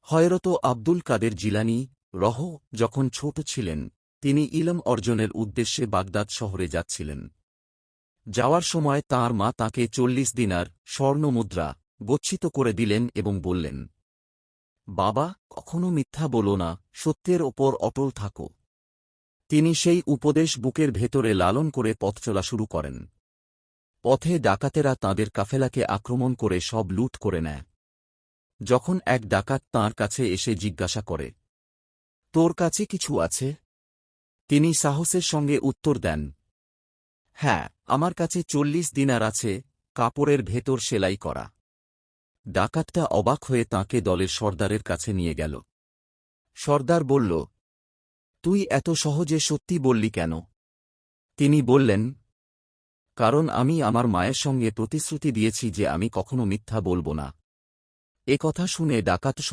হযরত আব্দুল কাদের জিলানী যখন ছোট ছিলেন তিনি ইলম অর্জনের উদ্দেশ্যে বাগদাদ শহরে যাচ্ছিলেন। যাওয়ার সময় তাঁর মা তাঁকে ৪০ দিনার স্বর্ণ মুদ্রা গচ্ছিত করে দিলেন এবং বললেন, বাবা, কখনো মিথ্যা বলো না, সত্যের ওপর অটল থাকো। তিনি সেই উপদেশ বুকের ভেতরে লালন করে পথ চলা শুরু করেন। পথে ডাকাতেরা তাঁদের কাফেলাকে আক্রমণ করে সব লুট করে নেয়। যখন এক ডাকাত তাঁর কাছে এসে জিজ্ঞাসা করে, তোর কাছে কিছু আছে? তিনি সাহসের সঙ্গে উত্তর দেন, হ্যাঁ, আমার কাছে ৪০ দিনার আছে, কাপড়ের ভেতর সেলাই করা। ডাকাতটা অবাক হয়ে তাঁকে দলের সর্দারের কাছে নিয়ে গেল। সর্দার বলল, তুই এত সহজে সত্যি বললি কেন? তিনি বললেন, কারণ আমি আমার মায়ের সঙ্গে প্রতিশ্রুতি দিয়েছি যে আমি কখনো মিথ্যা বলব না। এ কথা শুনে ডাকাত সর্দার